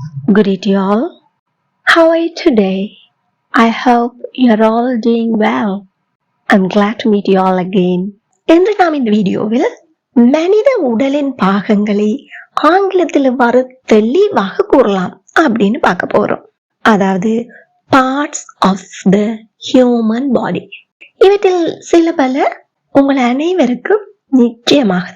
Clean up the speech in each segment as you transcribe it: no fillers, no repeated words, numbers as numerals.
Good day to you all. How are you today? I hope you're all doing well. I'm glad to meet you all again. இன்று நாம் இந்த வீடியோவில் மனித உடலின் பாகங்களை ஆங்கிலத்தில் எவ்வாறு தெளிவாக கூறலாம் அப்படின்னு பார்க்க போறோம். அதாவது parts of the human body. இவற்றில் சில பல உங்கள் அனைவருக்கும் நிச்சயமாக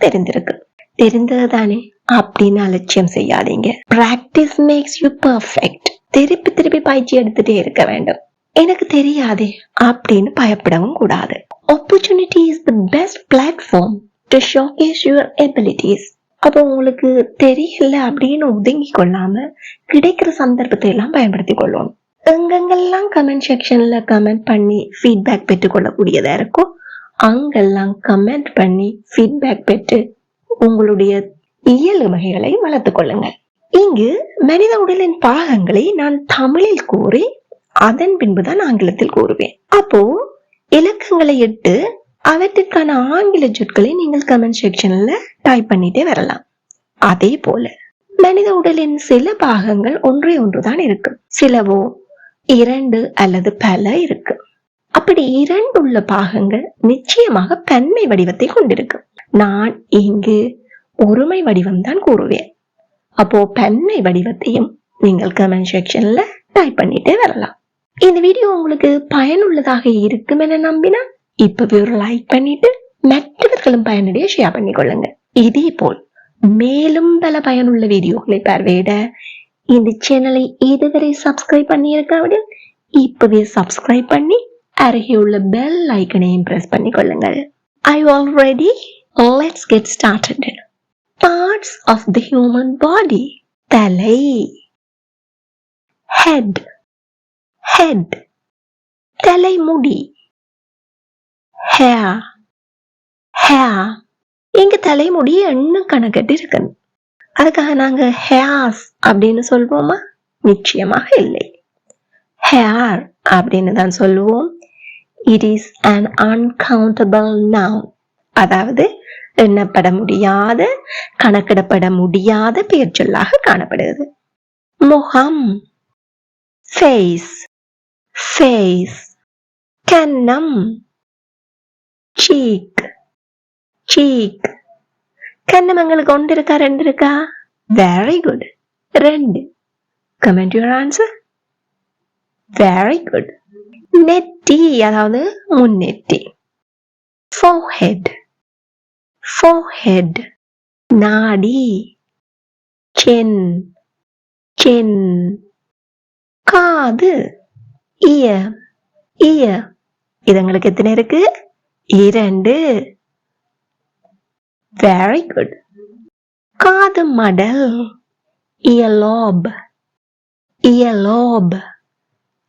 தெரிந்ததுதானே அப்படின்னு அலட்சியம் செய்யாதீங்க. Practice makes you perfect. திருப்பி பயிற்சி எடுத்துட்டே இருக்க வேண்டும். எனக்கு தெரியாதே அப்படின்னு பயப்படவும் கூடாது. Opportunity is the best platform to showcase your abilities. அப்போ உங்களுக்கு தெரியல அப்படின்னு ஒதுங்கி கொள்ளாம கிடைக்கிற சந்தர்ப்பத்தை எல்லாம் பயன்படுத்தி கொள்ளும். எங்கெங்கெல்லாம் கமெண்ட் செக்ஷன்ல கமெண்ட் பண்ணி ஃபீட்பேக் பெற்றுக்கொள்ளக்கூடியதா இருக்கும் அங்கெல்லாம் கமெண்ட் பண்ணி ஃபீட்பேக் பெற்று உங்களுடைய இயலுமைகளை வளர்த்துக் கொள்ளுங்கள். இங்கு மனித உடலின் பாகங்களை நான் தமிழில் கூறி அதன் பின்புதான் ஆங்கிலத்தில் கூறுவேன். அப்போ இலக்கங்களை இட்டு அவற்றிற்கான ஆங்கில சொற்களை நீங்கள் கமெண்ட் செக்ஷன்ல டைப் பண்ணிட்டே வரலாம். அதே போல மனித உடலின் சில பாகங்கள் ஒன்றே ஒன்றுதான் இருக்கு, சிலவோ இரண்டு அல்லது பல இருக்கு. அப்படி இரண்டு உள்ள பாகங்கள் நிச்சயமாக பன்மை வடிவத்தை கொண்டிருக்கு. நான் இங்கு ஒருமை வடிவம் தான் கூறுவேன். அப்போ பன்மை வடிவத்தையும் நீங்கள் கமெண்ட் செக்ஷன்ல டைப் பண்ணிட்டே வரலாம். இந்த வீடியோ உங்களுக்கு பயனுள்ளதாக இருக்கும் என நம்பினா இப்பவே ஒரு லைக் பண்ணிட்டு மற்றவர்களும் பயனுடைய ஷேர் பண்ணிக்கொள்ளுங்க. இதே போல் மேலும் பல பயனுள்ள வீடியோக்களை பார்வையிட இந்த சேனலை இதுவரை சப்ஸ்கிரைப் பண்ணி இருக்காவிட இப்பவே சப்ஸ்கிரைப் பண்ணி அருகே உள்ள பெல் ஐக்கனையும் பிரஸ் பண்ணிக்கொள்ளுங்கள். Are you all ready? Let's get started. Parts of the human body. தலை, head, தலைமுடி, hair. இங்க தலைமுடி எண்ணும் கணக்கட்டு இருக்கு. அதுக்காக நாங்க hairs அப்படின்னு சொல்வோமா? நிச்சயமாக இல்லை. hair அப்படின்னு தான் சொல்லுவோம். It is an uncountable noun. அதாவது எண்ணப்பட முடியாத, கணக்கிடப்பட முடியாத பெயர் சொல்லாக காணப்படுகிறது. முகம், face, கன்னம், cheek. கன்னம் எங்களுக்கு ஒன்று இருக்கா ரெண்டு இருக்கா? Very good. ரெண்டு. Comment your answer. Very good. நெற்றி அதாவது முன்னெற்றி. forehead நாடி. chin காது. ear இது உங்களுக்கு எத்தனை இருக்கு? இரண்டு. Very good. காது மடல். earlobe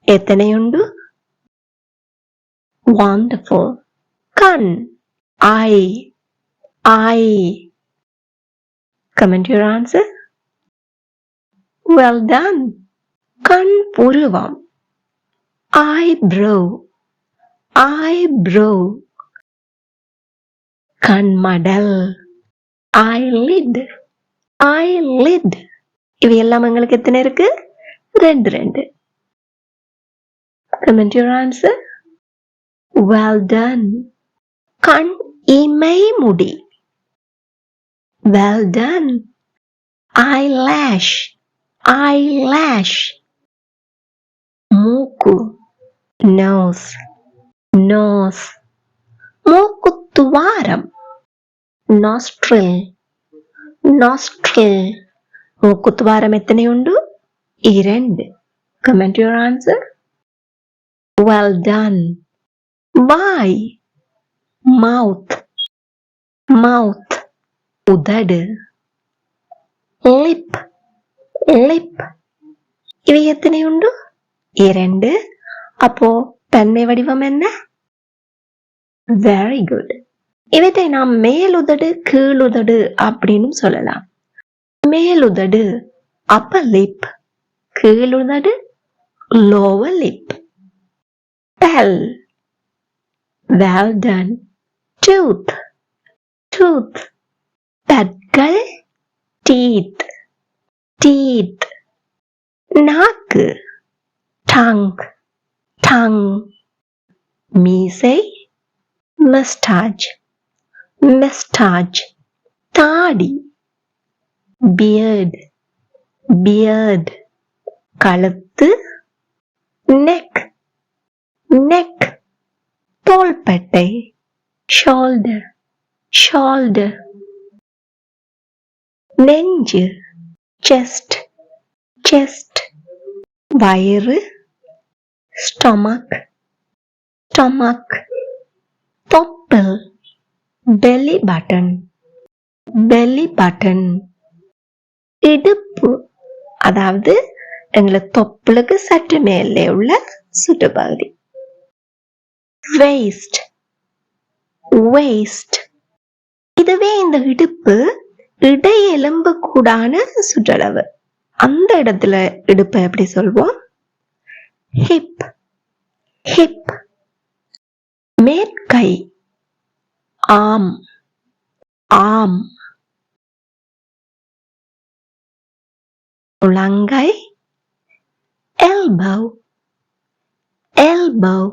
எத்தனை உண்டு? Wonderful. கண், eye. Comment your answer. Well done. கண் புருவம். eyebrow. கண் மடல். eyelid. இவையெல்லாம் எங்களுக்கு எத்தனை இருக்கு? ரெண்டு. Comment your answer. Well done. கண் இமை முடி. Well done. eyelash. மூக்கு. nose. மூக்குத்துவாரம். nostril. மூக்குத்துவாரம் எத்தனை உண்டு? இரண்டு. Comment your answer. Well done. Why. mouth. உதடு. lip. இவை எத்தனை உண்டு? இரண்டு. அப்போ பன்மை வடிவம் என்ன? Very good. இவற்றை நாம் மேலுதடு கீழுதடு அப்படின்னு சொல்லலாம். மேலுதடு upper lip, கீழுதடு lower lip. Pal. Well done. Tooth. பற்கள். teeth. நாக்கு tongue tongue. மீசை mustache mustache. தாடி beard beard. கழுத்து neck neck. தோள்பட்டை shoulder shoulder. நெஞ்சு chest chest. வயிறு stomach stomach. தொப்புள் belly button belly button. இடுப்பு அதாவது எங்களை தொப்புளுக்கு சற்று மேலே உள்ள சுற்றுப்பகுதி waist waist. இதுவே இந்த இடுப்பு இடையெலும்பு கூடான சுற்றளவு. அந்த இடத்துல இடுப்பை எப்படி சொல்வோம்? hip hip. மேற்கை arm arm. முழங்கை elbow elbow.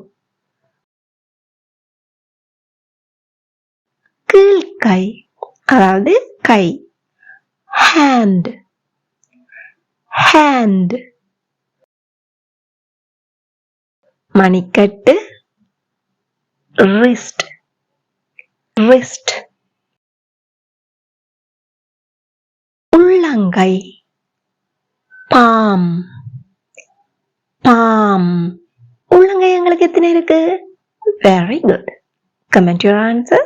கீழ்கை அதாவது கை hand hand. மணிக்கட்டு wrist wrist. உள்ளங்கை palm palm. உள்ளங்கை எங்களுக்கு எத்தனை இருக்கு? Very good. Comment your answer.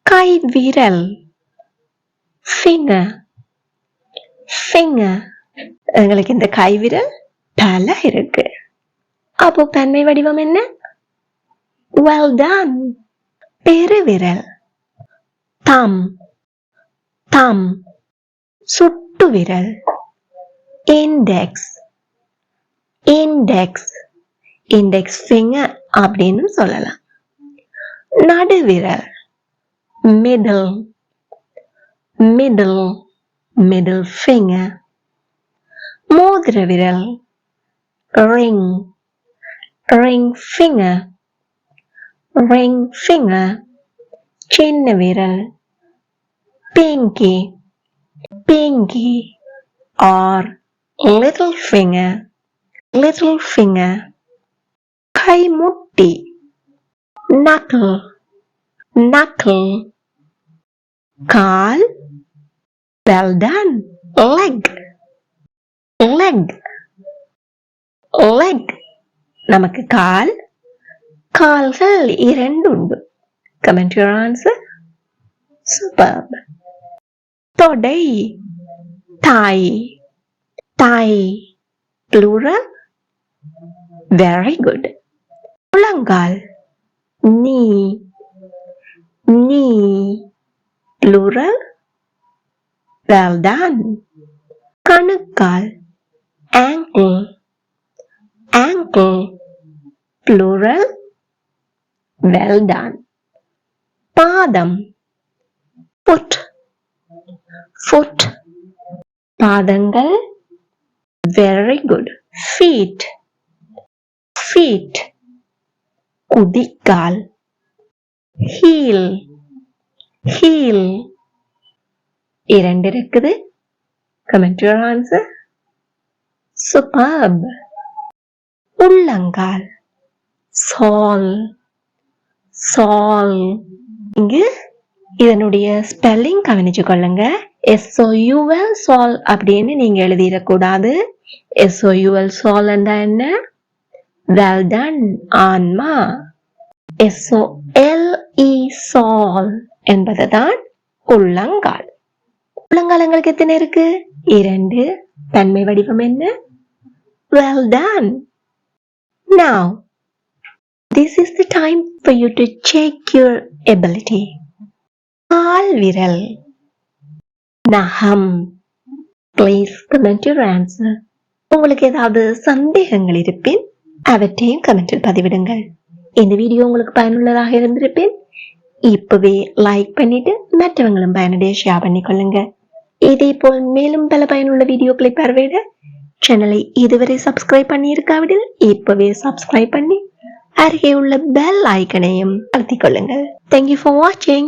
கை விரல் finger finger. எங்களுக்கு இந்த கை விரல் பல இருக்கு. அப்போ பன்மை வடிவம் என்ன? well done. பெருவிரல் thumb thumb. சுட்டு விரல் index index index finger அப்படின்னு சொல்லலாம். நடுவிரல் middle middle middle finger. மோதிர விரல் ring ring finger ring finger. சின்ன விரல் pinky pinky or little finger little finger. கைமுட்டி knuckle knuckle. Call well done. leg leg leg. நமக்கு கால்கள் இரண்டு உண்டு. Comment your answer. Superb. தொடை thigh thigh. Plural. Very good. முழங்கால் knee knee. Plural. Well done. கணுக்கால் ankle ankle. Plural. Well done. பாதம் foot foot. பாதங்கள் very good. feet feet. குதிக்கால் heel heel. இரண்டு இருக்குது. Comment your answer. Superb. உள்ளங்கால் sole sole. இங்கு இதனுடைய ஸ்பெல்லிங் கவனிச்சு கொள்ளுங்க. SOUL சால் அப்படின்னு நீங்க எழுதிடக்கூடாது. SOUL சால் என்றா என்ன? well done ஆன்மா. SOLE சால் என்பதுதான் உள்ளங்கால். உள்ளங்கால் எங்களுக்கு எத்தனை இருக்கு? இரண்டு. தன்மை வடிவம் என்ன? well done. Now this is the time for you to check your ability. கால் விரல் நகம். Please comment your answer. உங்களுக்கு ஏதாவது சந்தேகங்கள் இருப்பின் அவற்றையும் கமெண்டில் பதிவிடுங்கள். இந்த வீடியோ உங்களுக்கு பயனுள்ளதாக இருந்திருப்பின் இப்பவே லைக் பண்ணிட்டு மற்றவங்களும் பயனடைய ஷேர் பண்ணிக்கொள்ளுங்க. இதே போல் மேலும் பல பயனுள்ள வீடியோக்களை பார்வையிட சேனலை இதுவரை சப்ஸ்கிரைப் பண்ணி இருக்காவிடில் இப்பவே சப்ஸ்கிரைப் பண்ணி அருகே உள்ள பெல் ஐக்கனையும் அழுத்திக் கொள்ளுங்கள். Thank you for watching.